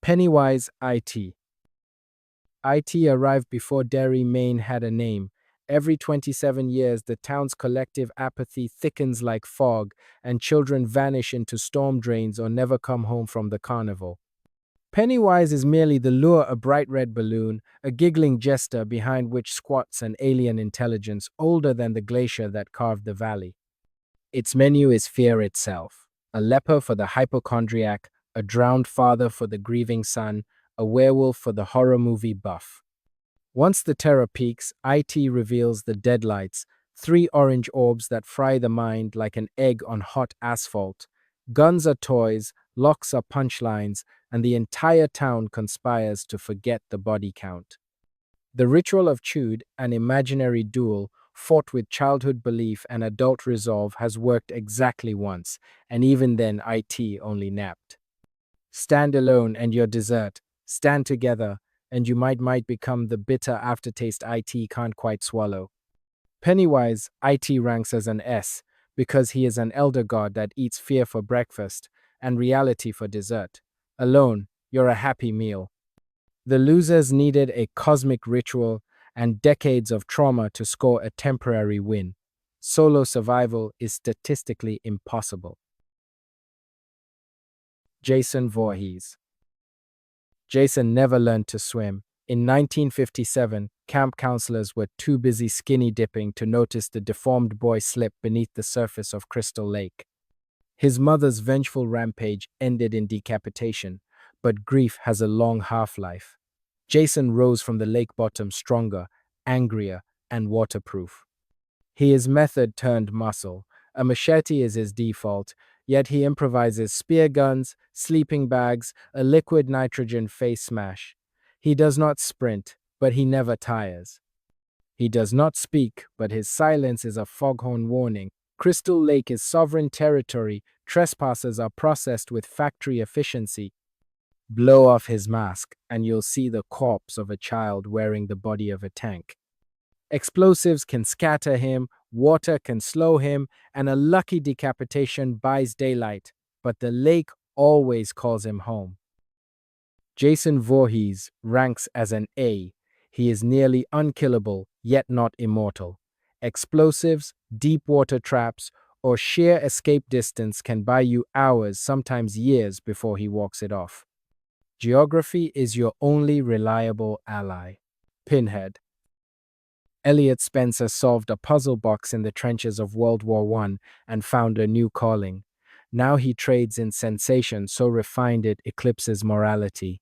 Pennywise IT. IT arrived before Derry, Maine had a name. Every 27 years, the town's collective apathy thickens like fog, and children vanish into storm drains or never come home from the carnival. Pennywise is merely the lure, a bright red balloon, a giggling jester behind which squats an alien intelligence older than the glacier that carved the valley. Its menu is fear itself: a leper for the hypochondriac, a drowned father for the grieving son, a werewolf for the horror movie buff. Once the terror peaks, IT reveals the deadlights, three orange orbs that fry the mind like an egg on hot asphalt. Guns are toys, locks are punchlines, and the entire town conspires to forget the body count. The ritual of Chud, an imaginary duel, fought with childhood belief and adult resolve, has worked exactly once, and even then IT only napped. Stand alone and your dessert. Stand together, and you might become the bitter aftertaste IT can't quite swallow. Pennywise, IT ranks as an S, because he is an elder god that eats fear for breakfast and reality for dessert. Alone, you're a happy meal. The losers needed a cosmic ritual and decades of trauma to score a temporary win. Solo survival is statistically impossible. Jason Voorhees. Jason never learned to swim. In 1957, camp counselors were too busy skinny dipping to notice the deformed boy slip beneath the surface of Crystal Lake. His mother's vengeful rampage ended in decapitation, but grief has a long half-life. Jason rose from the lake bottom stronger, angrier, and waterproof. He is method turned muscle. A machete is his default, yet he improvises spear guns, sleeping bags, a liquid nitrogen face smash. He does not sprint, but he never tires. He does not speak, but his silence is a foghorn warning. Crystal Lake is sovereign territory. Trespassers are processed with factory efficiency. Blow off his mask, and you'll see the corpse of a child wearing the body of a tank. Explosives can scatter him, water can slow him, and a lucky decapitation buys daylight, but the lake always calls him home. Jason Voorhees ranks as an A. He is nearly unkillable, yet not immortal. Explosives, deep water traps, or sheer escape distance can buy you hours, sometimes years, before he walks it off. Geography is your only reliable ally. Pinhead. Elliot Spencer solved a puzzle box in the trenches of World War I and found a new calling. Now he trades in sensation so refined it eclipses morality.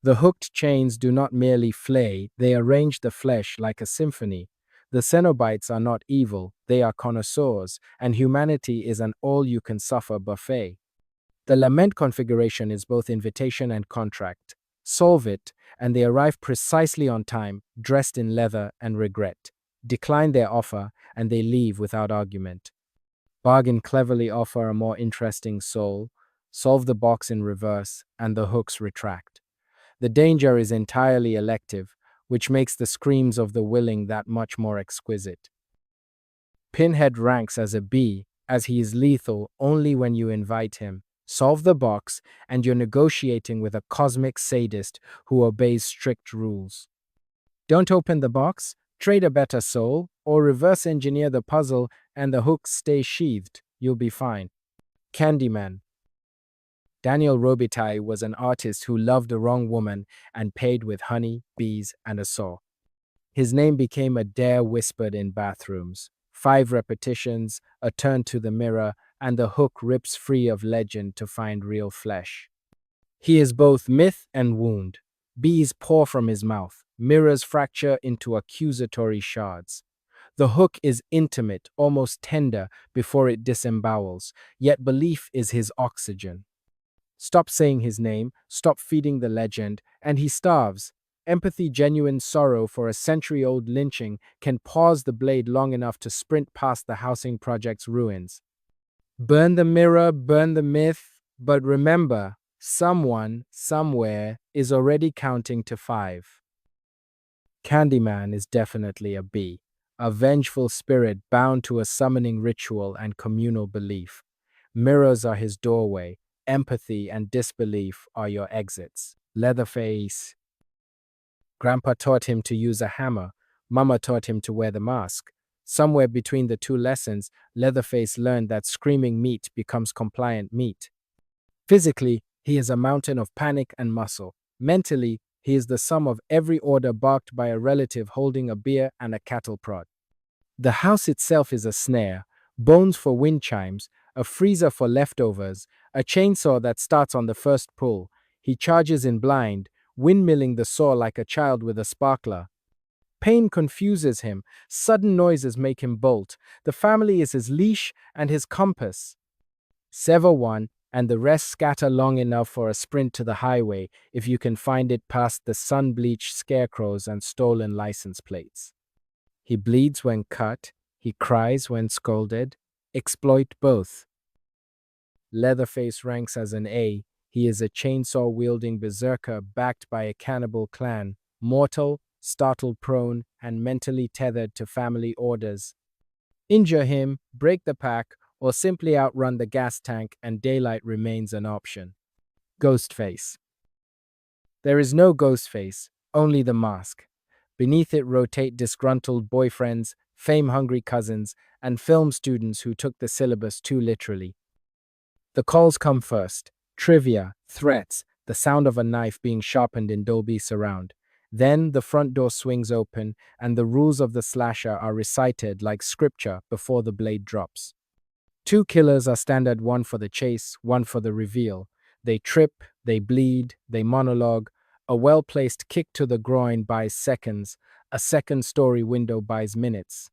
The hooked chains do not merely flay, they arrange the flesh like a symphony. The Cenobites are not evil, they are connoisseurs, and humanity is an all-you-can-suffer buffet. The lament configuration is both invitation and contract. Solve it, and they arrive precisely on time, dressed in leather and regret. Decline their offer, and they leave without argument. Bargain cleverly, offer a more interesting soul. Solve the box in reverse, and the hooks retract. The danger is entirely elective, which makes the screams of the willing that much more exquisite. Pinhead ranks as a B, as he is lethal only when you invite him. Solve the box, and you're negotiating with a cosmic sadist who obeys strict rules. Don't open the box, trade a better soul, or reverse engineer the puzzle and the hooks stay sheathed. You'll be fine. Candyman. Daniel Robitaille was an artist who loved the wrong woman and paid with honey, bees, and a saw. His name became a dare whispered in bathrooms. 5 repetitions, a turn to the mirror, and the hook rips free of legend to find real flesh. He is both myth and wound. Bees pour from his mouth, mirrors fracture into accusatory shards. The hook is intimate, almost tender, before it disembowels, yet belief is his oxygen. Stop saying his name, stop feeding the legend, and he starves. Empathy, genuine sorrow for a century-old lynching can pause the blade long enough to sprint past the housing project's ruins. Burn the mirror, burn the myth, but remember, someone, somewhere, is already counting to 5. Candyman is definitely a B, a vengeful spirit bound to a summoning ritual and communal belief. Mirrors are his doorway, empathy and disbelief are your exits. Leatherface. Grandpa taught him to use a hammer. Mama taught him to wear the mask. Somewhere between the two lessons, Leatherface learned that screaming meat becomes compliant meat. Physically, he is a mountain of panic and muscle. Mentally, he is the sum of every order barked by a relative holding a beer and a cattle prod. The house itself is a snare, bones for wind chimes, a freezer for leftovers, a chainsaw that starts on the first pull. He charges in blind, windmilling the saw like a child with a sparkler. Pain confuses him, sudden noises make him bolt. The family is his leash and his compass. Sever one, and the rest scatter long enough for a sprint to the highway if you can find it past the sun-bleached scarecrows and stolen license plates. He bleeds when cut, he cries when scolded. Exploit both. Leatherface ranks as an A. He is a chainsaw-wielding berserker backed by a cannibal clan, mortal, startle-prone, and mentally tethered to family orders. Injure him, break the pack, or simply outrun the gas tank and daylight remains an option. Ghostface. There is no Ghostface, only the mask. Beneath it rotate disgruntled boyfriends, fame-hungry cousins, and film students who took the syllabus too literally. The calls come first: trivia, threats, the sound of a knife being sharpened in Dolby Surround. Then the front door swings open, and the rules of the slasher are recited like scripture before the blade drops. Two killers are standard, one for the chase, one for the reveal. They trip, they bleed, they monologue. A well-placed kick to the groin buys seconds, a second-story window buys minutes.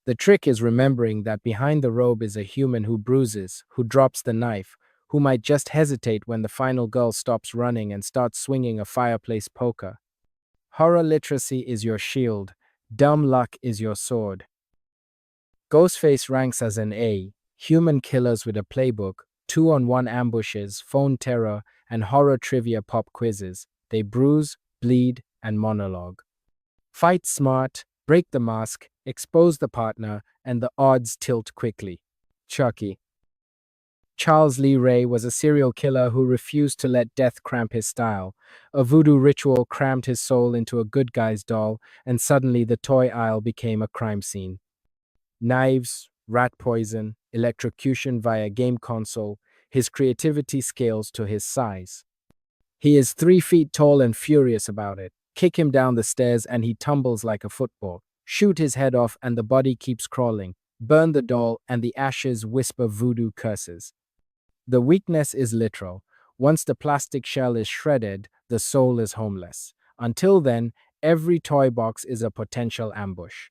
The trick is remembering that behind the robe is a human who bruises, who drops the knife, who might just hesitate when the final girl stops running and starts swinging a fireplace poker. Horror literacy is your shield, dumb luck is your sword. Ghostface ranks as an A. Human killers with a playbook, 2-on-1 ambushes, phone terror, and horror trivia pop quizzes. They bruise, bleed, and monologue. Fight smart, break the mask, expose the partner, and the odds tilt quickly. Chucky. Charles Lee Ray was a serial killer who refused to let death cramp his style. A voodoo ritual crammed his soul into a good guy's doll, and suddenly the toy aisle became a crime scene. Knives, rat poison, electrocution via game console, his creativity scales to his size. He is 3 feet tall and furious about it. Kick him down the stairs and he tumbles like a football. Shoot his head off and the body keeps crawling. Burn the doll and the ashes whisper voodoo curses. The weakness is literal. Once the plastic shell is shredded, the soul is homeless. Until then, every toy box is a potential ambush.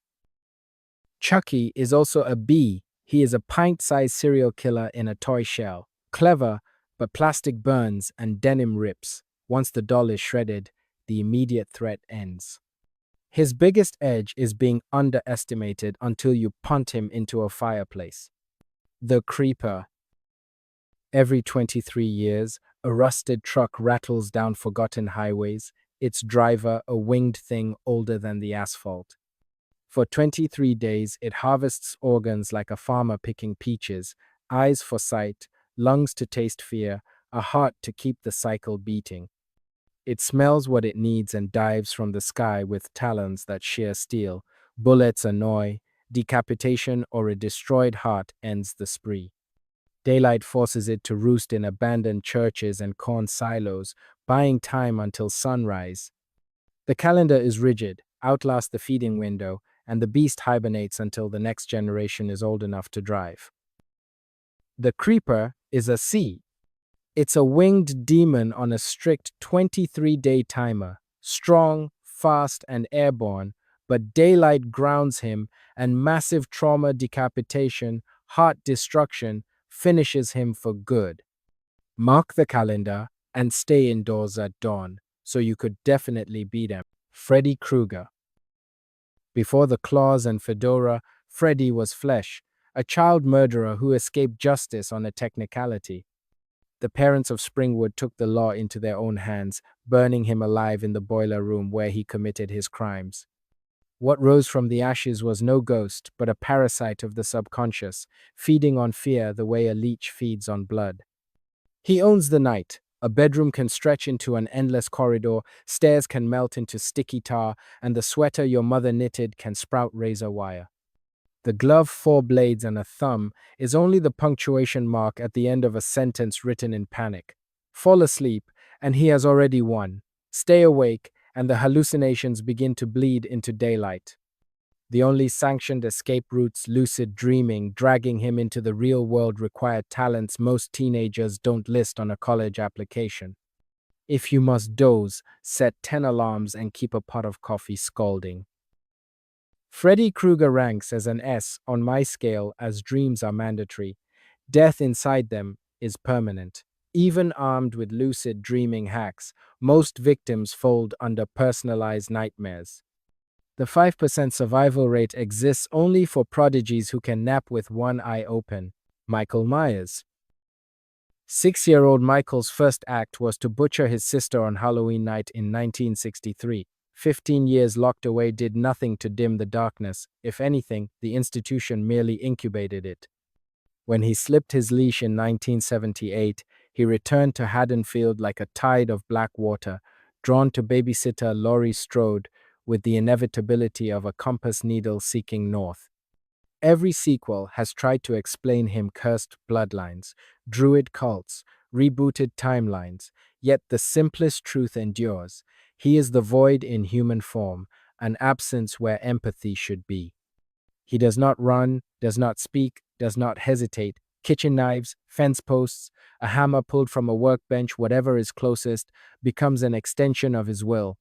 Chucky is also a B. He is a pint-sized serial killer in a toy shell. Clever, but plastic burns and denim rips. Once the doll is shredded, the immediate threat ends. His biggest edge is being underestimated until you punt him into a fireplace. The Creeper. Every 23 years, a rusted truck rattles down forgotten highways, its driver a winged thing older than the asphalt. For 23 days, it harvests organs like a farmer picking peaches, eyes for sight, lungs to taste fear, a heart to keep the cycle beating. It smells what it needs and dives from the sky with talons that shear steel. Bullets annoy, decapitation or a destroyed heart ends the spree. Daylight forces it to roost in abandoned churches and corn silos, buying time until sunrise. The calendar is rigid, outlasts the feeding window, and the beast hibernates until the next generation is old enough to drive. The Creeper is a C. It's a winged demon on a strict 23-day timer, strong, fast, and airborne, but daylight grounds him, and massive trauma decapitation, heart destruction, finishes him for good. Mark the calendar and stay indoors at dawn, so you could definitely beat him. Freddy Krueger. Before the claws and fedora, Freddy was flesh, a child murderer who escaped justice on a technicality. The parents of Springwood took the law into their own hands, burning him alive in the boiler room where he committed his crimes. What rose from the ashes was no ghost, but a parasite of the subconscious, feeding on fear the way a leech feeds on blood. He owns the night, A bedroom can stretch into an endless corridor, stairs can melt into sticky tar, and the sweater your mother knitted can sprout razor wire. The glove, 4 blades, and a thumb is only the punctuation mark at the end of a sentence written in panic. Fall asleep, and he has already won. Stay awake, and the hallucinations begin to bleed into daylight. The only sanctioned escape routes, lucid dreaming, dragging him into the real world, required talents most teenagers don't list on a college application. If you must doze, set 10 alarms and keep a pot of coffee scalding. Freddy Krueger ranks as an S on my scale as dreams are mandatory. Death inside them is permanent. Even armed with lucid dreaming hacks, most victims fold under personalized nightmares. The 5% survival rate exists only for prodigies who can nap with one eye open. Michael Myers. 6-year-old Michael's first act was to butcher his sister on Halloween night in 1963. 15 years locked away did nothing to dim the darkness. If anything, the institution merely incubated it. When he slipped his leash in 1978, he returned to Haddonfield like a tide of black water, drawn to babysitter Laurie Strode with the inevitability of a compass needle seeking north. Every sequel has tried to explain him cursed bloodlines, druid cults, rebooted timelines, yet the simplest truth endures. He is the void in human form, an absence where empathy should be. He does not run, does not speak, does not hesitate. Kitchen knives, fence posts, a hammer pulled from a workbench, whatever is closest, becomes an extension of his will.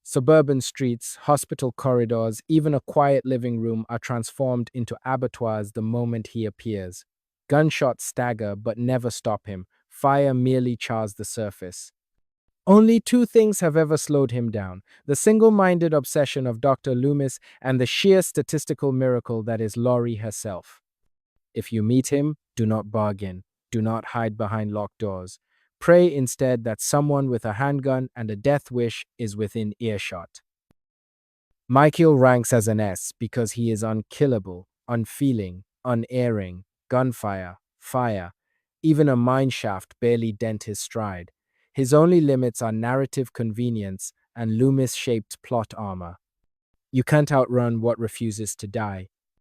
Suburban streets, hospital corridors, even a quiet living room are transformed into abattoirs the moment he appears. Gunshots stagger but never stop him. Fire merely chars the surface. Only 2 things have ever slowed him down: the single-minded obsession of Dr. Loomis and the sheer statistical miracle that is Laurie herself. If you meet him, do not bargain. Do not hide behind locked doors. Pray instead that someone with a handgun and a death wish is within earshot. Michael ranks as an S because he is unkillable, unfeeling, unerring, gunfire, fire. Even a mineshaft barely dent his stride. His only limits are narrative convenience and Loomis-shaped plot armor. You can't outrun what refuses to die.